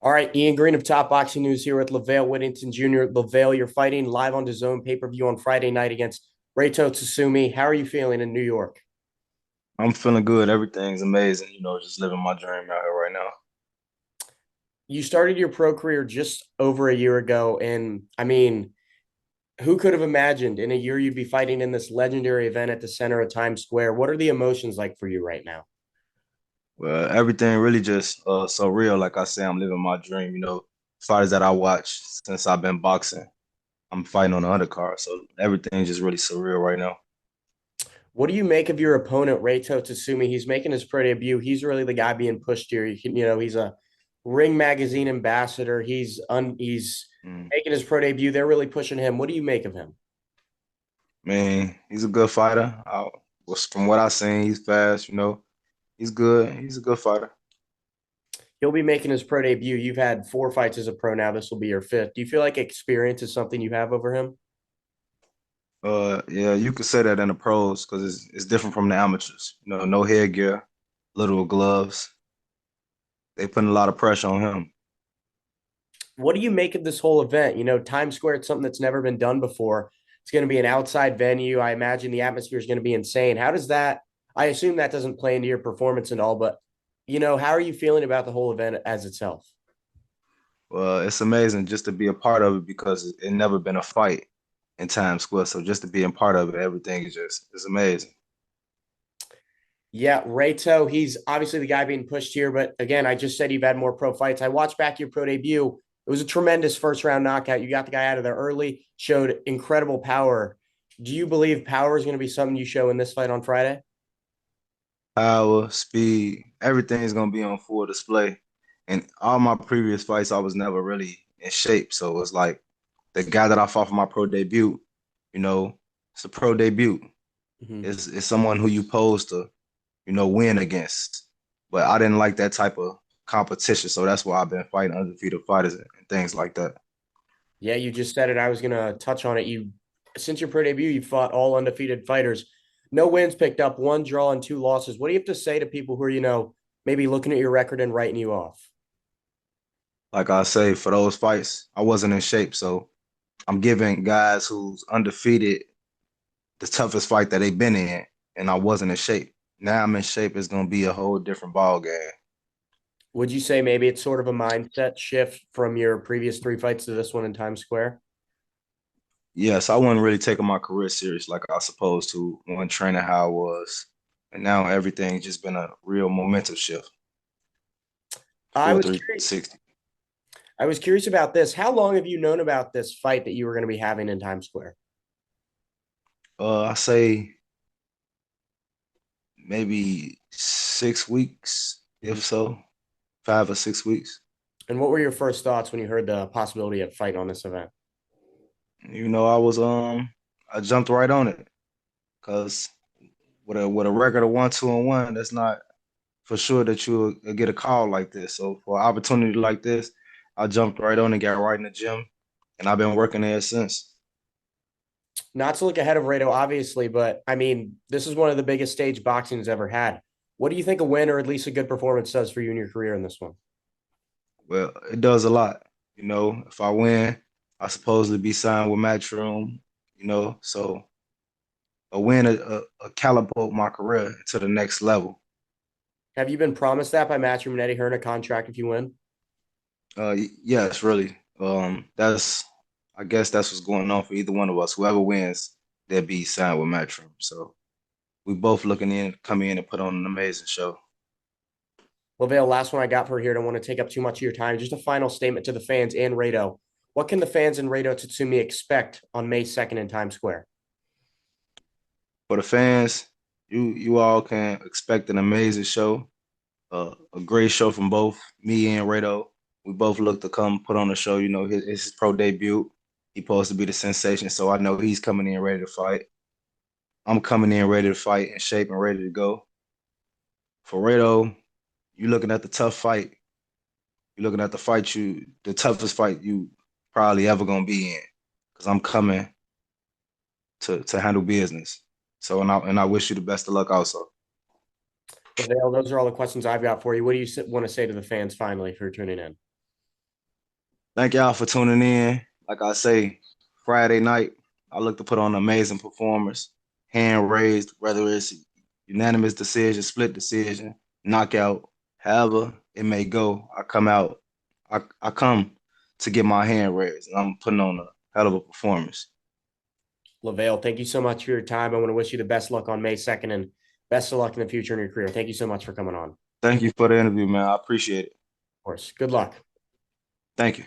All right, Ian Green of Top Boxing News here with Levale Whittington Jr. Levale, you're fighting live on DAZN pay-per-view on Friday night against Reito Tsutsumi. How are you feeling in New York? I'm feeling good. Everything's amazing. Just living my dream out here right now. You started your pro career just over a year ago, and who could have imagined in a year you'd be fighting in this legendary event at the center of Times Square? What are the emotions like for you right now? Well, everything really just so real. Like I say, I'm living my dream. Fighters that I watch since I've been boxing, I'm fighting on the undercard. So everything's just really surreal right now. What do you make of your opponent, Reito Tsutsumi? He's making his pro debut. He's really the guy being pushed here. He's a Ring Magazine ambassador. He's Mm. making his pro debut. They're really pushing him. What do you make of him? Man, he's a good fighter. From what I've seen, he's fast. He's good. He's a good fighter. He'll be making his pro debut. You've had four fights as a pro now. This will be your fifth. Do you feel like experience is something you have over him? Yeah, you could say that in the pros because it's different from the amateurs. No headgear, little gloves. They putting a lot of pressure on him. What do you make of this whole event? Times Square, it's something that's never been done before. It's going to be an outside venue. I imagine the atmosphere is going to be insane. How does that? I assume that doesn't play into your performance and all, but how are you feeling about the whole event as itself? Well, it's amazing just to be a part of it because it never been a fight in Times Square. So just to be a part of it, everything is just it's amazing. Yeah, Reito, he's obviously the guy being pushed here, but again, I just said you've had more pro fights. I watched back your pro debut. It was a tremendous first round knockout. You got the guy out of there early, showed incredible power. Do you believe power is going to be something you show in this fight on Friday? Power, speed, everything is gonna be on full display. And all my previous fights, I was never really in shape. So it's like the guy that I fought for my pro debut, you know, it's a pro debut. Mhm. It's someone who you pose to, win against. But I didn't like that type of competition. So that's why I've been fighting undefeated fighters and things like that. Yeah, you just said it. I was going to touch on it. Since your pro debut, you fought all undefeated fighters. No wins picked up, one draw and two losses. What do you have to say to people who are, maybe looking at your record and writing you off? Like I say, for those fights, I wasn't in shape. So I'm giving guys who's undefeated the toughest fight that they've been in, and I wasn't in shape. Now I'm in shape. It's gonna be a whole different ball game. Would you say maybe it's sort of a mindset shift from your previous three fights to this one in Times Square? Yes, I wasn't really taking my career serious like I was supposed to when training how I was. And now everything's just been a real momentum shift. I Full was curious. 360. I was curious about this. How long have you known about this fight that you were going to be having in Times Square? I say maybe 6 weeks, Mhm. if so, 5 or 6 weeks. And what were your first thoughts when you heard the possibility of fight on this event? I jumped right on it because with a record of 1-2-1, that's not for sure that you'll get a call like this. So for an opportunity like this, I jumped right on and got right in the gym, and I've been working there since. Not to look ahead of Rado, obviously, but this is one of the biggest stage boxing's ever had. What do you think a win or at least a good performance does for you in your career in this one? Well, it does a lot. If I win, I supposedly be signed with Matchroom. So a win a catapult my career to the next level. Have you been promised that by Matchroom and Eddie Hearn a contract if you win? Yes, really. That's I guess that's what's going on for either one of us. Whoever wins, they'll be signed with Matchroom. So we both looking in, come in and put on an amazing show. Lavelle, last one I got for here. I don't want to take up too much of your time. Just a final statement to the fans and Rado. What can the fans and Rado Tsutsumi expect on May 2nd in Times Square? For the fans, you all can expect an amazing show, a great show from both me and Reito. We both look to come put on the show. It's his pro debut. He's supposed to be the sensation, so I know he's coming in ready to fight. I'm coming in ready to fight, in shape and ready to go. For Reito, you looking at the tough fight. You're looking at the toughest fight you probably ever gonna be in, because I'm coming to handle business. So and I wish you the best of luck also. Lavelle, those are all the questions I've got for you. What do you want to say to the fans finally for tuning in? Thank y'all for tuning in. Like I say, Friday night, I look to put on an amazing performance, hand raised, whether it's unanimous decision, split decision, knockout, however it may go. I come out, I come to get my hand raised, and I'm putting on a hell of a performance. Levale, thank you so much for your time. I want to wish you the best luck on May 2nd and best of luck in the future in your career. Thank you so much for coming on. Of Thank you for the interview, man. I appreciate it. course. Good luck. Thank you.